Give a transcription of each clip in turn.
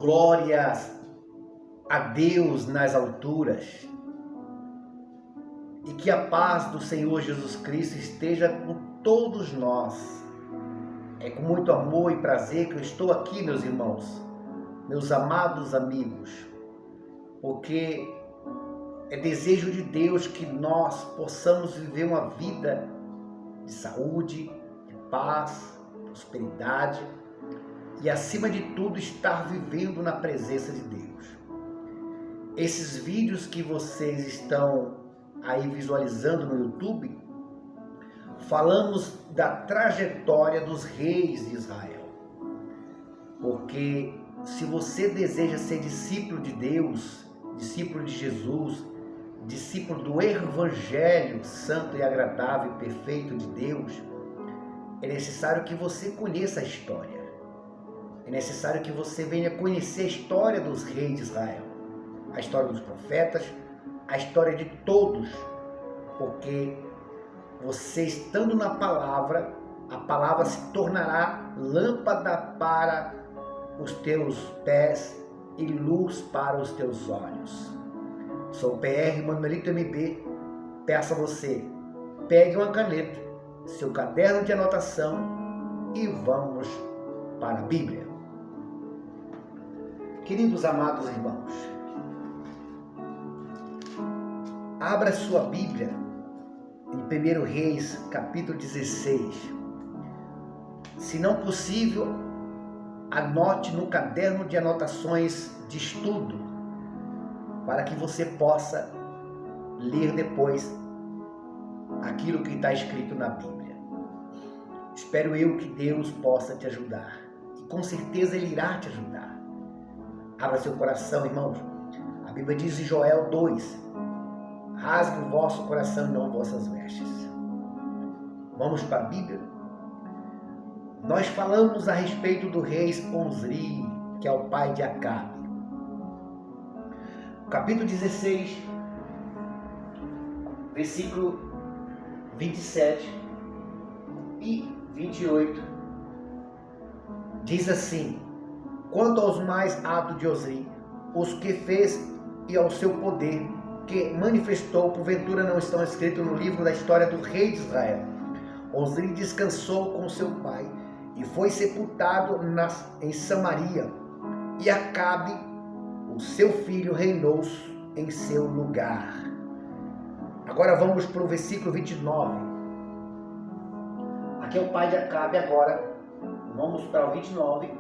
Glórias a Deus nas alturas, e que a paz do Senhor Jesus Cristo esteja com todos nós. É com muito amor e prazer que eu estou aqui, meus irmãos, meus amados amigos, porque é desejo de Deus que nós possamos viver uma vida de saúde, de paz, prosperidade e, acima de tudo, estar vivendo na presença de Deus. Esses vídeos que vocês estão aí visualizando no YouTube, falamos da trajetória dos reis de Israel. Porque se você deseja ser discípulo de Deus, discípulo de Jesus, discípulo do Evangelho santo e agradável e perfeito de Deus, é necessário que você conheça a história. É necessário que você venha conhecer a história dos reis de Israel, a história dos profetas, a história de todos, porque você estando na palavra, a palavra se tornará lâmpada para os teus pés e luz para os teus olhos. Sou o PR Manuelito MB, peço a você, pegue uma caneta, seu caderno de anotação e vamos para a Bíblia. Queridos amados irmãos, abra sua Bíblia em 1 Reis, capítulo 16. Se não possível, anote no caderno de anotações de estudo, para que você possa ler depois aquilo que está escrito na Bíblia. Espero eu que Deus possa te ajudar, e com certeza Ele irá te ajudar. Abra seu coração, irmãos. A Bíblia diz em Joel 2, rasgue o vosso coração e não vossas vestes. Vamos para a Bíblia? Nós falamos a respeito do rei Osri, que é o pai de Acabe. Capítulo 16, versículo 27 e 28, diz assim: quanto aos mais atos de Osri, os que fez e ao seu poder, que manifestou, porventura não estão escritos no livro da história do rei de Israel. Osri descansou com seu pai e foi sepultado em Samaria, e Acabe, o seu filho, reinou em seu lugar. Agora vamos para o versículo 29. Aqui é o pai de Acabe agora. Vamos para o 29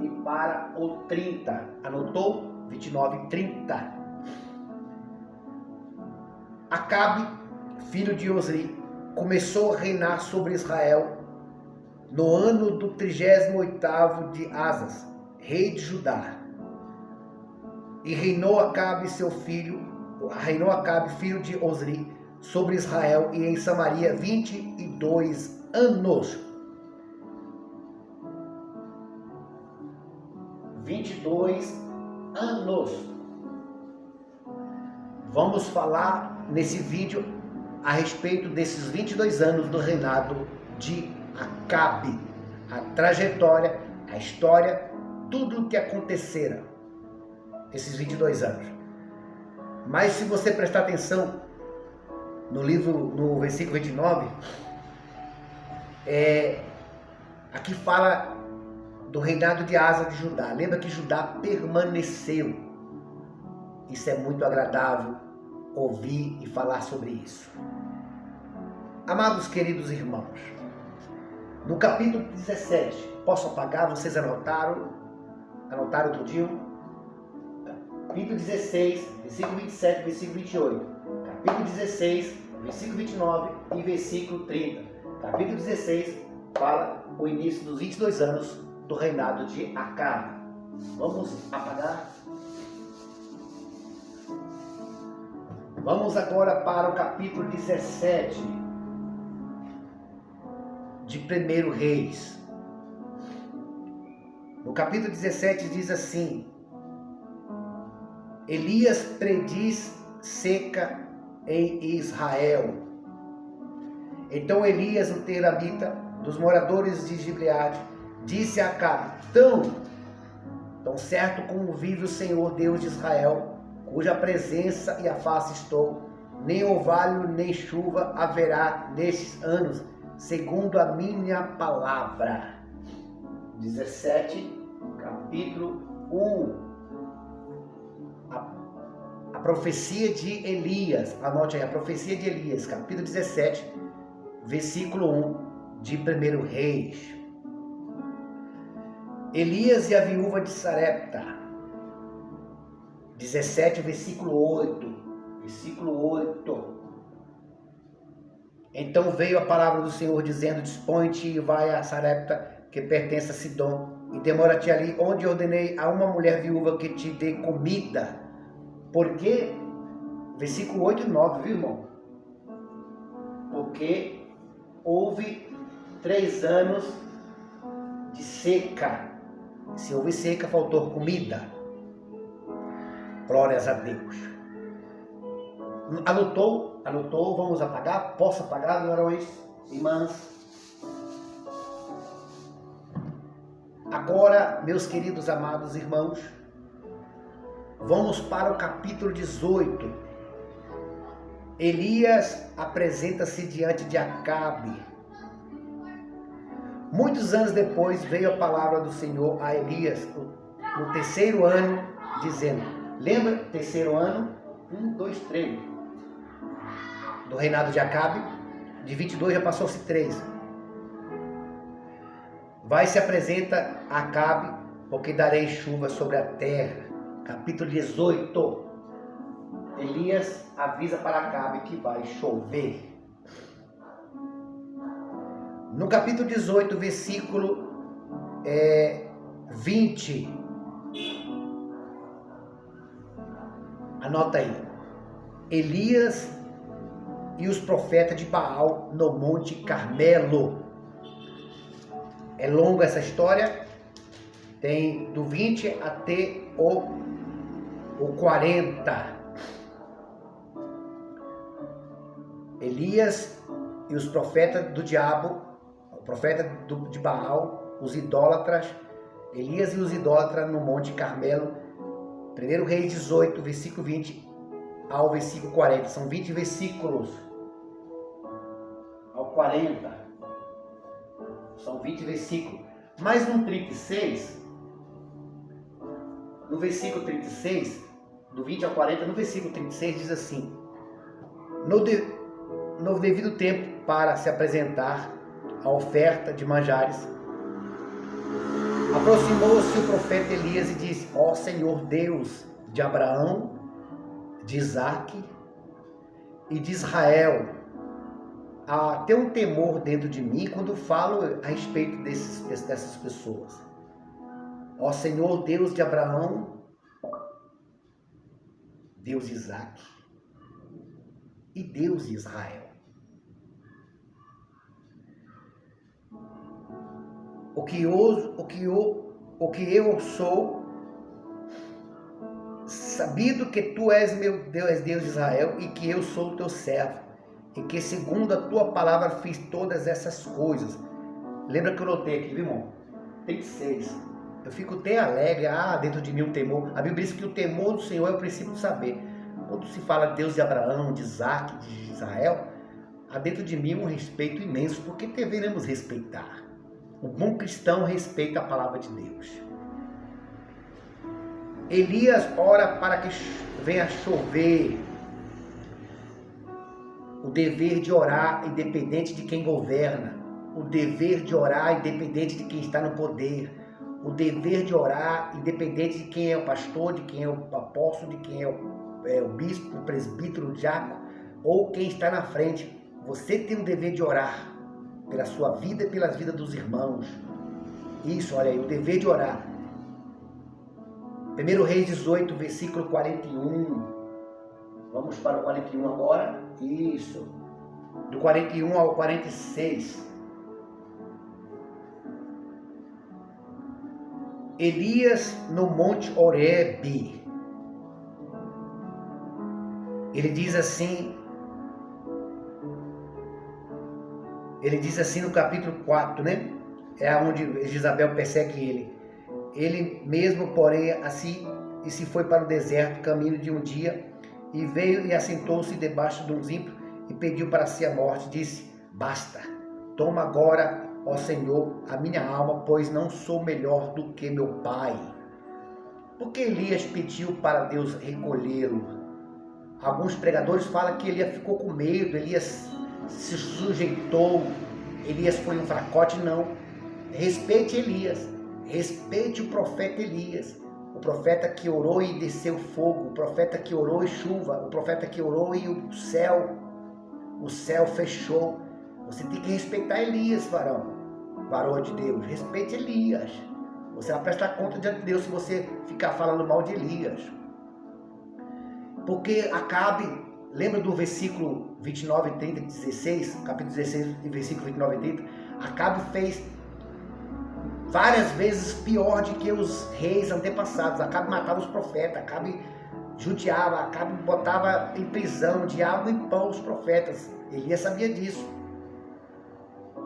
e para o 30. Anotou? 29 e 30. Acabe, filho de Osri, começou a reinar sobre Israel no ano do 38º de Asas, rei de Judá. E reinou Acabe, filho de Osri, sobre Israel e em Samaria 22 anos. 22 anos. Vamos falar nesse vídeo a respeito desses 22 anos do reinado de Acabe, a trajetória, a história, tudo o que acontecera esses 22 anos. Mas se você prestar atenção no livro, no versículo 29, aqui fala do reinado de Asa de Judá. Lembra que Judá permaneceu. Isso é muito agradável ouvir e falar sobre isso. Amados queridos irmãos, no capítulo 17, posso apagar? Vocês anotaram? Anotaram tudinho? Capítulo 16, versículo 27, versículo 28. Capítulo 16, versículo 29 e versículo 30. Capítulo 16 fala o início dos 22 anos do reinado de Acabe. Vamos apagar? Vamos agora para o capítulo 17 de 1 Reis. No capítulo 17 diz assim: Elias prediz seca em Israel. Então Elias, o teramita, dos moradores de Gileade, disse a Acabe: Tão Tão certo como vive o Senhor Deus de Israel, cuja presença e a face estou, nem orvalho nem chuva haverá nestes anos, segundo a minha palavra. 17, capítulo 1. A profecia de Elias, anote aí, a profecia de Elias, capítulo 17, versículo 1 de 1 Reis. Elias e a viúva de Sarepta, 17, versículo 8. Versículo 8. Então veio a palavra do Senhor dizendo: dispõe-te e vai a Sarepta, que pertence a Sidom, e demora-te ali, onde ordenei a uma mulher viúva que te dê comida. Porque, versículo 8 e 9, viu, irmão? Porque houve 3 anos de seca. Se houve seca, faltou comida. Glórias a Deus. Anotou? Vamos apagar? Posso apagar, varões, irmãs? Agora, meus queridos amados irmãos, vamos para o capítulo 18. Elias apresenta-se diante de Acabe. Muitos anos depois veio a palavra do Senhor a Elias, no 3º ano, dizendo, lembra? 3º ano, 1, 2, 3, do reinado de Acabe, de 22 já passou-se 3. Vai se apresenta a Acabe, porque darei chuva sobre a terra. Capítulo 18. Elias avisa para Acabe que vai chover. No capítulo 18, versículo 20. Anota aí. Elias e os profetas de Baal no Monte Carmelo. É longa essa história. Tem do 20 até o 40. Elias e os profetas do diabo, o profeta de Baal, os idólatras, Elias e os idólatras no Monte Carmelo, 1 Reis 18, versículo 20 ao versículo 40, são 20 versículos ao 40, são 20 versículos, mas no 36, no versículo 36, do 20 ao 40, no versículo 36 diz assim, no devido tempo para se apresentar a oferta de manjares, aproximou-se o profeta Elias e disse, ó Senhor Deus de Abraão, de Isaque e de Israel, tem um temor dentro de mim quando falo a respeito dessas pessoas. Ó Senhor Deus de Abraão, Deus de Isaque e Deus de Israel. O que eu sou, sabido que tu és meu Deus, Deus de Israel, e que eu sou teu servo, e que segundo a tua palavra fiz todas essas coisas. Lembra que eu notei aqui, viu, irmão? 36. Eu fico até alegre, dentro de mim um temor. A Bíblia diz que o temor do Senhor é o princípio do saber. Quando se fala de Deus de Abraão, de Isaque, de Israel, há dentro de mim um respeito imenso, porque deveremos respeitar. O bom cristão respeita a palavra de Deus. Elias ora para que venha chover. O dever de orar, independente de quem governa. O dever de orar, independente de quem está no poder. O dever de orar, independente de quem é o pastor, de quem é o apóstolo, de quem é o bispo, o presbítero, o diácono, ou quem está na frente. Você tem o dever de orar pela sua vida e pelas vidas dos irmãos. Isso, olha aí, o dever de orar. 1 Reis 18, versículo 41. Vamos para o 41 agora. Isso. Do 41 ao 46. Elias no Monte Horebe. Ele diz assim no capítulo 4, né? É onde Jezabel persegue ele. Ele mesmo, porém, assim, e se foi para o deserto, caminho de um dia, e veio e assentou-se debaixo de um zimbro, e pediu para si a morte. Disse: basta, toma agora, ó Senhor, a minha alma, pois não sou melhor do que meu pai. Porque Elias pediu para Deus recolhê-lo. Alguns pregadores falam que Elias ficou com medo, Elias se sujeitou, Elias foi um fracote. Não. Respeite Elias, respeite o profeta Elias, o profeta que orou e desceu fogo, o profeta que orou e chuva, o profeta que orou e o céu fechou. Você tem que respeitar Elias, varão de Deus. Respeite Elias. Você vai prestar conta diante de Deus se você ficar falando mal de Elias. Porque Acabe, lembra do versículo 29 e 30 de 16, capítulo 16, versículo 29 e 30, Acabe fez várias vezes pior do que os reis antepassados. Acabe matava os profetas, Acabe judiava, Acabe botava em prisão, de água em pão os profetas. Elias sabia disso.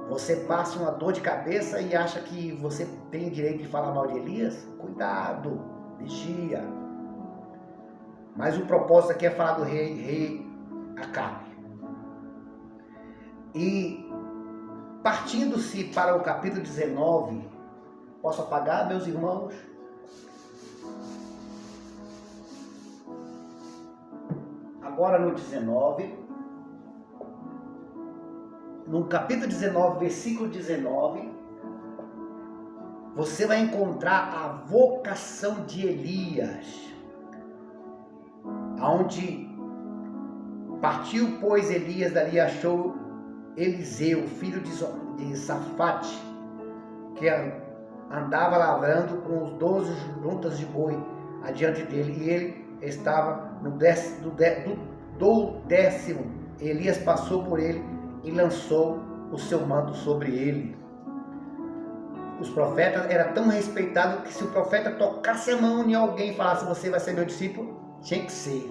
Você passa uma dor de cabeça e acha que você tem direito de falar mal de Elias? Cuidado, vigia. Mas o propósito aqui é falar do rei Acabe. E partindo-se para o capítulo 19, posso apagar, meus irmãos? Agora no 19, no capítulo 19, versículo 19, você vai encontrar a vocação de Elias. Aonde partiu, pois, Elias, dali achou Eliseu, filho de Safate, que andava lavrando com os 12 juntas de boi adiante dele, e ele estava do décimo. Elias passou por ele e lançou o seu manto sobre ele. Os profetas eram tão respeitados que se o profeta tocasse a mão em alguém e falasse: você vai ser meu discípulo, tinha que ser.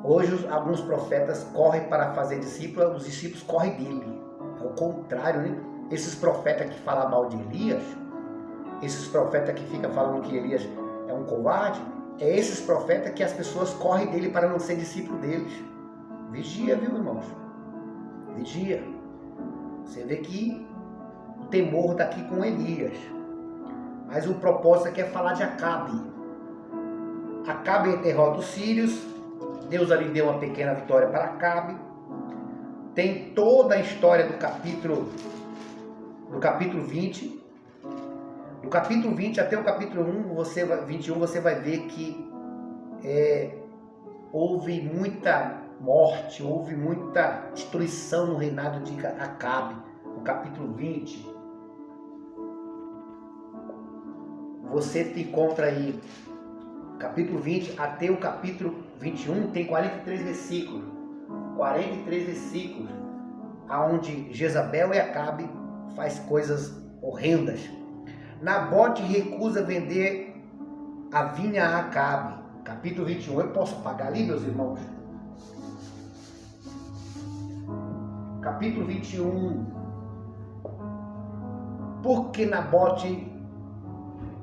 Hoje alguns profetas correm para fazer discípulo, os discípulos correm dele. É o contrário, né? Esses profetas que falam mal de Elias, esses profetas que ficam falando que Elias é um covarde, é esses profetas que as pessoas correm dele para não ser discípulo deles. Vigia, viu, irmãos? Vigia. Você vê que o temor está aqui com Elias. Mas o propósito aqui é falar de Acabe. Acabe derrota os sírios. Deus ali deu uma pequena vitória para Acabe. Tem toda a história do capítulo 20. Do capítulo 20 até o capítulo 21, você vai ver que houve muita morte, houve muita destruição no reinado de Acabe. No capítulo 20, você te encontra aí, capítulo 20 até o capítulo 21, tem 43 versículos. 43 versículos, onde Jezabel e Acabe faz coisas horrendas. Nabote recusa vender a vinha a Acabe. Capítulo 21, eu posso apagar ali, meus irmãos? Capítulo 21. Porque Nabote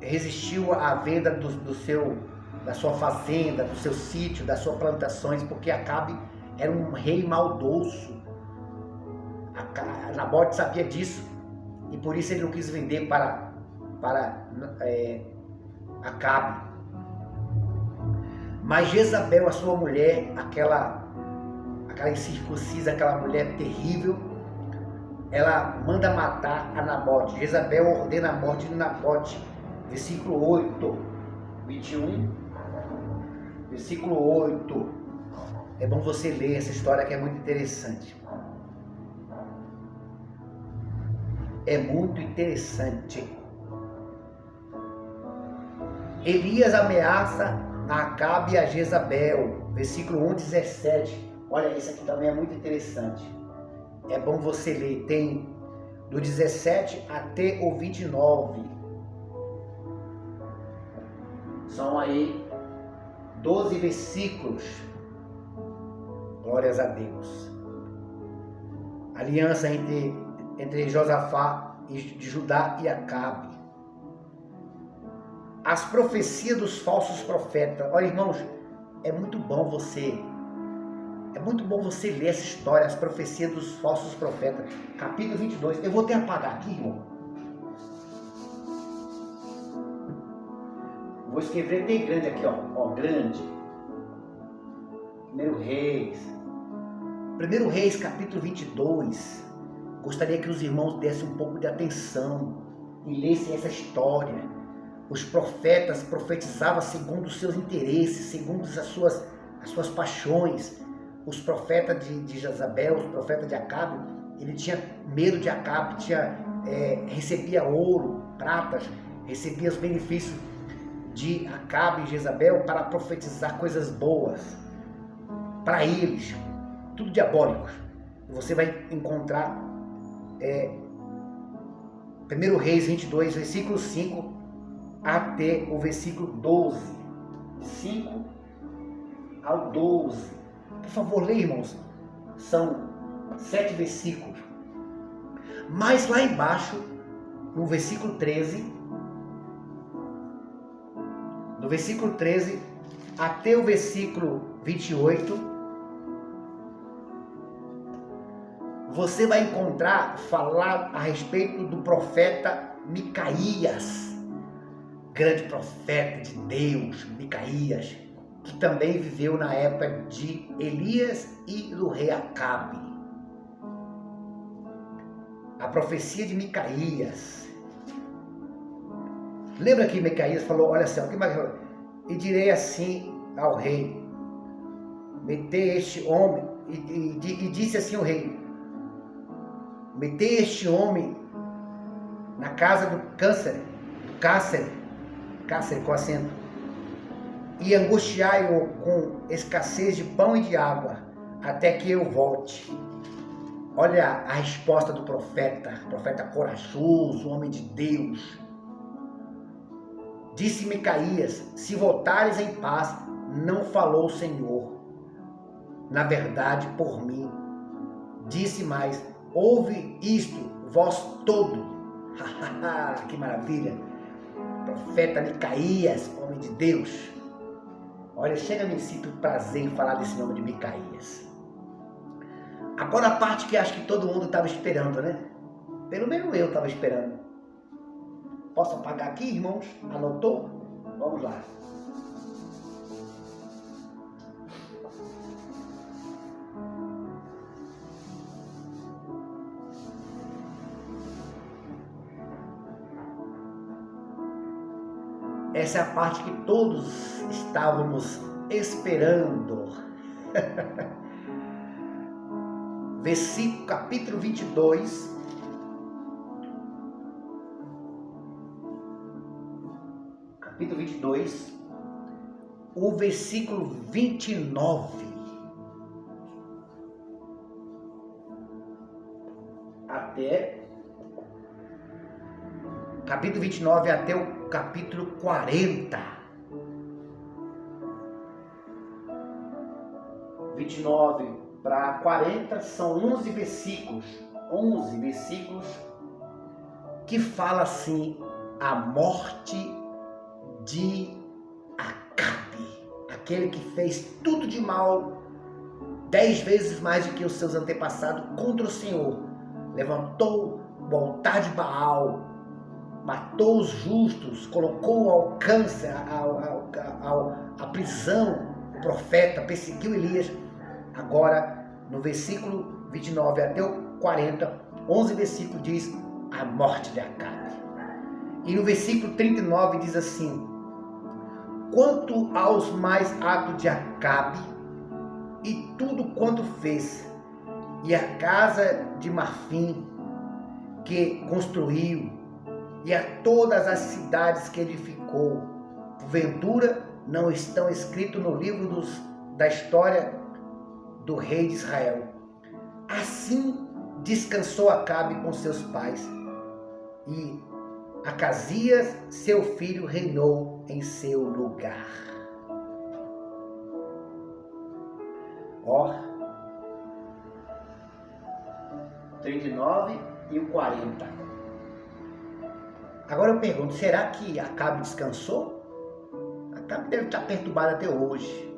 resistiu à venda da sua fazenda, do seu sítio, das suas plantações, porque Acabe era um rei maldoso. Nabote sabia disso e por isso ele não quis vender para Acabe. Mas Jezabel, a sua mulher, aquela incircuncisa, aquela mulher terrível, ela manda matar a Nabote. Jezabel ordena a morte de Nabote. Versículo 8, 21, versículo 8. É bom você ler essa história que é muito interessante. É muito interessante. Elias ameaça a Acabe e a Jezabel. Versículo 1, 17. Olha, isso aqui também é muito interessante. É bom você ler. Tem do 17 até o 29. São aí 12 versículos. Glórias a Deus. Aliança entre Josafá de Judá e Acabe. as profecias dos falsos profetas. Olha, irmãos, é muito bom você ler essa história, as profecias dos falsos profetas. Capítulo 22. Eu vou até apagar aqui, irmão. Vou escrever bem grande aqui, ó, grande. 1 Reis. 1 Reis, capítulo 22. Gostaria que os irmãos dessem um pouco de atenção e lessem essa história. Os profetas profetizavam segundo os seus interesses, segundo as suas paixões. Os profetas de Jezabel, os profetas de Acabe, ele tinha medo de Acabe, recebia ouro, pratas, recebia os benefícios de Acabe e Jezabel para profetizar coisas boas para eles, tudo diabólicos. Você vai encontrar 1 Reis 22, versículo 5 até o versículo 12. 5 ao 12. Por favor, leia, irmãos. São 7 versículos. Mas lá embaixo, no versículo 13, do versículo 13 até o versículo 28, você vai encontrar falar a respeito do profeta Micaías, grande profeta de Deus, Micaías, que também viveu na época de Elias e do rei Acabe. A profecia de Micaías. Lembra que Micaías falou, olha só, e direi assim ao rei, metei este homem, e disse assim o rei, metei este homem na casa do cárcere com acento, e angustiai-o com escassez de pão e de água, até que eu volte. Olha a resposta do profeta corajoso, homem de Deus. Disse Micaías, se voltares em paz, não falou o Senhor, na verdade por mim. Disse mais, ouve isto, vós todo. Que maravilha. Profeta Micaías, homem de Deus. Olha, chega me sinto prazer em falar desse nome de Micaías. Agora a parte que acho que todo mundo estava esperando, né? Pelo menos eu estava esperando. Posso apagar aqui, irmãos? Anotou? Vamos lá. Essa é a parte que todos estávamos esperando. Versículo, capítulo 22. Capítulo 22, o versículo 29. Até capítulo 29 até o capítulo 40. 29 para 40 são 11 versículos. 11 versículos que fala assim, a morte de Acabe, aquele que fez tudo de mal, 10 vezes mais do que os seus antepassados contra o Senhor. Levantou o altar de Baal, matou os justos, colocou ao alcance, à prisão o profeta, perseguiu Elias. Agora, no versículo 29 até o 40, 11 versículos diz a morte de Acabe. E no versículo 39 diz assim, quanto aos mais atos de Acabe e tudo quanto fez, e a casa de marfim que construiu, e a todas as cidades que edificou, porventura não estão escritos no livro da história do rei de Israel. Assim descansou Acabe com seus pais, e Acasias, seu filho, reinou em seu lugar. Ó, 39 e o 40. Agora eu pergunto, será que Acabe descansou? deve estar perturbado até hoje,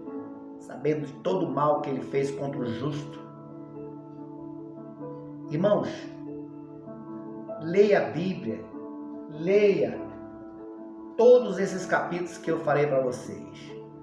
sabendo de todo o mal que ele fez contra o justo. Irmãos, leia a Bíblia, leia todos esses capítulos que eu falei para vocês.